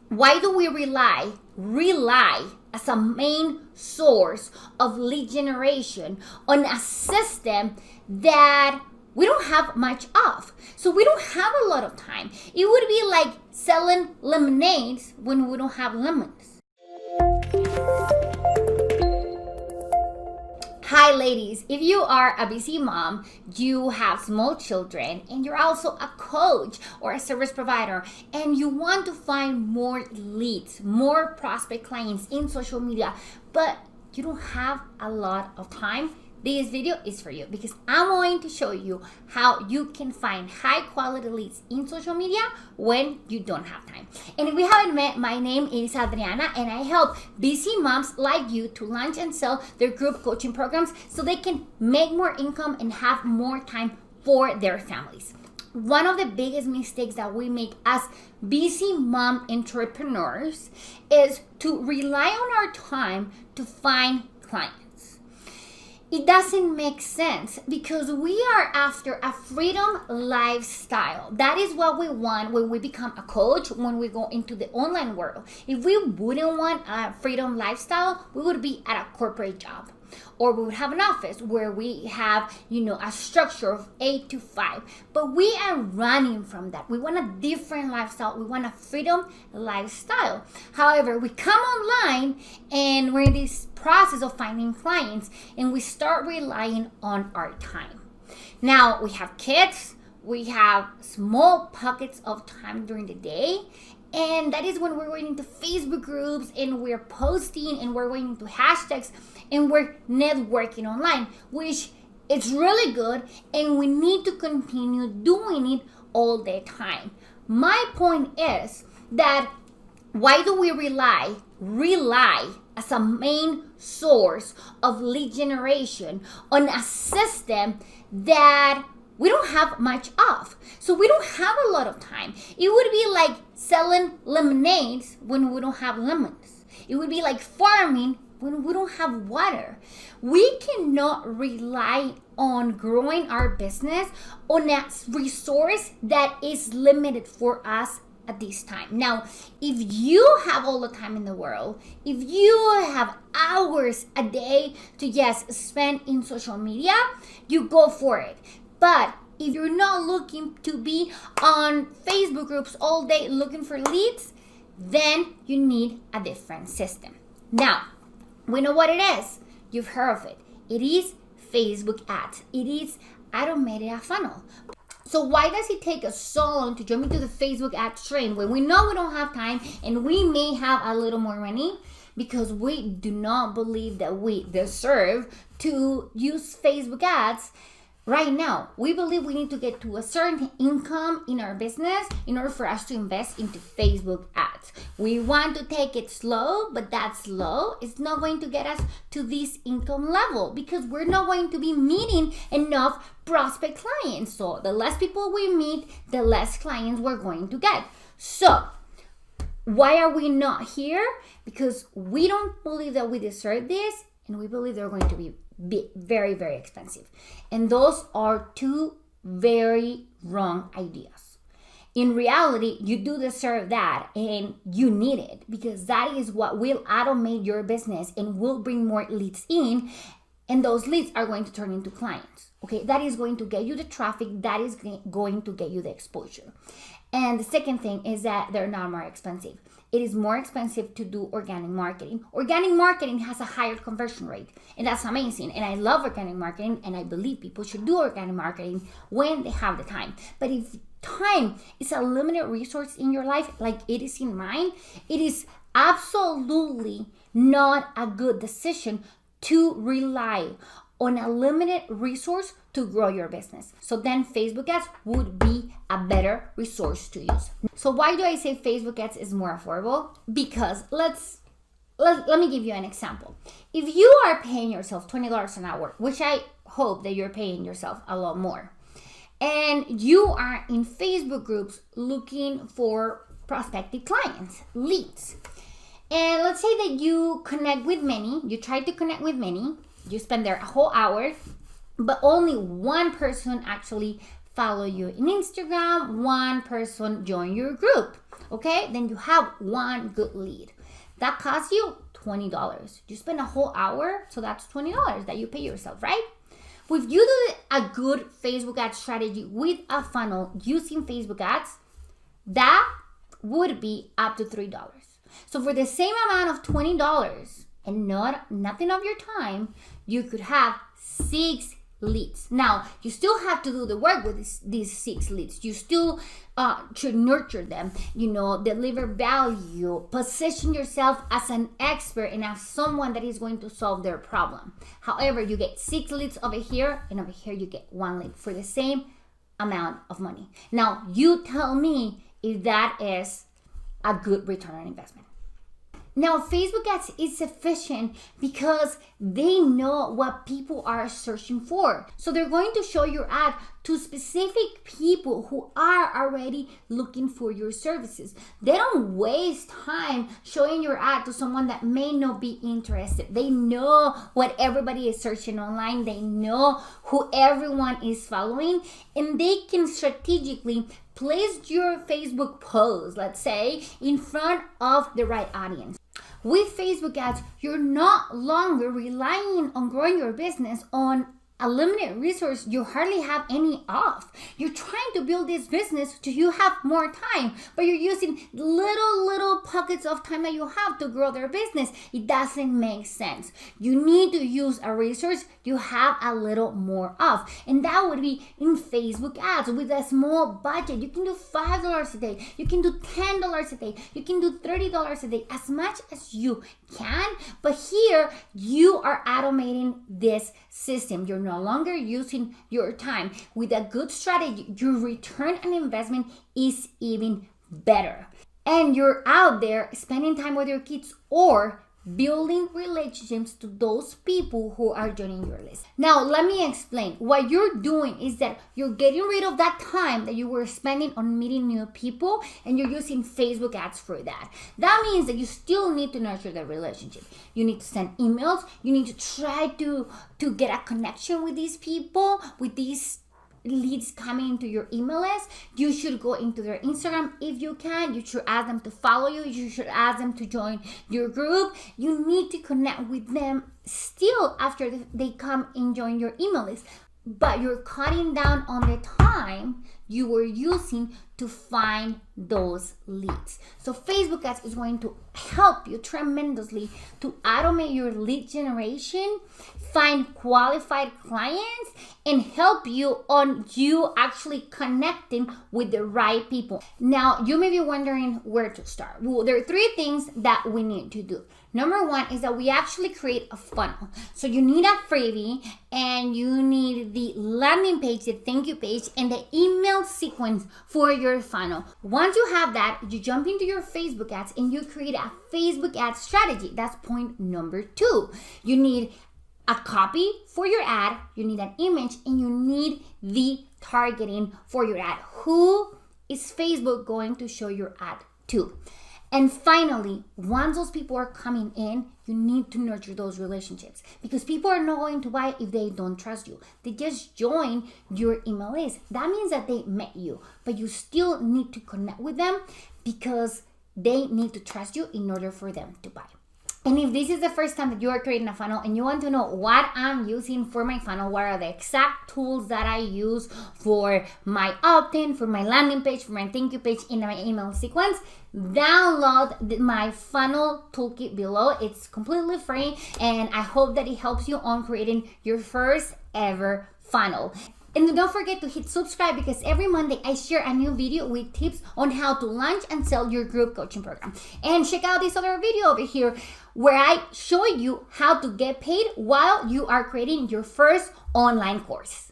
why do we rely as a main source of lead generation on a system that we don't have much of? So we don't have a lot of time. It would be like selling lemonades when we don't have lemons. Hi ladies, if you are a busy mom, you have small children, and you're also a coach or a service provider, and you want to find more leads, more prospect clients in social media, but you don't have a lot of time, this video is for you, because I'm going to show you how you can find high quality leads in social media when you don't have time. And if we haven't met, my name is Adriana, and I help busy moms like you to launch and sell their group coaching programs so they can make more income and have more time for their families. One of the biggest mistakes that we make as busy mom entrepreneurs is to rely on our time to find clients. It doesn't make sense because we are after a freedom lifestyle. That is what we want when we become a coach, when we go into the online world. If we wouldn't want a freedom lifestyle, we would be at a corporate job. Or we would have an office where we have, a structure of 8 to 5. But we are running from that. We want a different lifestyle. We want a freedom lifestyle. However, we come online and we're in this process of finding clients and we start relying on our time. Now, we have kids. We have small pockets of time during the day. And that is when we're going into Facebook groups and we're posting and we're going into hashtags and we're networking online, which is really good, and we need to continue doing it all the time. My point is that why do we rely as a main source of lead generation on a system that we don't have much of? So we don't have a lot of time. It would be like selling lemonades when we don't have lemons. It would be like farming when we don't have water. We cannot rely on growing our business on a resource that is limited for us at this time. Now, if you have all the time in the world, if you have hours a day to just spend in social media, you go for it. But if you're not looking to be on Facebook groups all day looking for leads, then you need a different system. Now, we know what it is. You've heard of it. It is Facebook ads. It is automated funnel. So why does it take us so long to jump into the Facebook ads train when we know we don't have time and we may have a little more money? Because we do not believe that we deserve to use Facebook ads right now. We believe we need to get to a certain income in our business in order for us to invest into Facebook ads. We want to take it slow, but that slow is not going to get us to this income level because we're not going to be meeting enough prospect clients. So the less people we meet, the less clients we're going to get. So why are we not here? Because we don't believe that we deserve this, and we believe they're going to be very, very expensive. And those are two very wrong ideas. In reality, you do deserve that and you need it because that is what will automate your business and will bring more leads in, and those leads are going to turn into clients. Okay, that is going to get you the traffic, that is going to get you the exposure. And the second thing is that they're not more expensive. It is more expensive to do organic marketing. Organic marketing has a higher conversion rate, and that's amazing. And I love organic marketing, and I believe people should do organic marketing when they have the time. But if time is a limited resource in your life, like it is in mine, it is absolutely not a good decision to rely on a limited resource to grow your business. So then Facebook ads would be a better resource to use. So why do I say Facebook ads is more affordable? Because let me give you an example. If you are paying yourself $20 an hour, which I hope that you're paying yourself a lot more, and you are in Facebook groups looking for prospective clients, leads, and let's say that you connect with many, you try to connect with many, you spend there a whole hour, but only one person actually follow you in Instagram, one person join your group. okay? Then you have one good lead. That costs you $20. You spend a whole hour, so that's $20 that you pay yourself, right? If you do a good Facebook ad strategy with a funnel using Facebook ads, that would be up to $3. So for the same amount of $20 and nothing of your time, you could have 6 leads. Now, you still have to do the work with these 6 leads. You still should nurture them, deliver value, position yourself as an expert and as someone that is going to solve their problem. However, you get 6 leads over here, and over here you get 1 lead for the same amount of money. Now, you tell me if that is a good return on investment. Now, Facebook ads is efficient because they know what people are searching for. So they're going to show your ad to specific people who are already looking for your services. They don't waste time showing your ad to someone that may not be interested. They know what everybody is searching online. They know who everyone is following, and they can strategically place your Facebook post, let's say, in front of the right audience. With Facebook ads, you're not longer relying on growing your business on a limited resource you hardly have any of. You're trying to build this business so you have more time, but you're using little pockets of time that you have to grow their business. It doesn't make sense. You need to use a resource you have a little more of, and that would be in Facebook ads. With a small budget, you can do $5 a day, you can do $10 a day, you can do $30 a day, as much as you can. But here you are automating this system. You're no longer using your time. With a good strategy, your return on investment is even better. And you're out there spending time with your kids or building relationships to those people who are joining your list. Now, let me explain. What you're doing is that you're getting rid of that time that you were spending on meeting new people, and you're using Facebook ads for that. That means that you still need to nurture the relationship. You need to send emails. You need to try to get a connection with these people, with these leads coming into your email list. You should go into their Instagram if you can. You should ask them to follow you. You should ask them to join your group. You need to connect with them still after they come and join your email list. But you're cutting down on the time you were using to find those leads. So Facebook ads is going to help you tremendously to automate your lead generation, find qualified clients, and help you on you actually connecting with the right people. Now, you may be wondering where to start. Well, there are 3 things that we need to do. Number 1 is that we actually create a funnel. So you need a freebie, and you need the landing page, the thank you page, and the email sequence for your funnel. Once you have that, you jump into your Facebook ads and you create a Facebook ad strategy. That's point number 2. You need a copy for your ad, you need an image, and you need the targeting for your ad. Who is Facebook going to show your ad to? And finally, once those people are coming in, you need to nurture those relationships, because people are not going to buy if they don't trust you. They just join your email list. That means that they met you, but you still need to connect with them because they need to trust you in order for them to buy. And if this is the first time that you are creating a funnel and you want to know what I'm using for my funnel, what are the exact tools that I use for my opt-in, for my landing page, for my thank you page, in my email sequence, download my funnel toolkit below. It's completely free, and I hope that it helps you on creating your first ever funnel. And don't forget to hit subscribe, because every Monday I share a new video with tips on how to launch and sell your group coaching program. And check out this other video over here where I show you how to get paid while you are creating your first online course.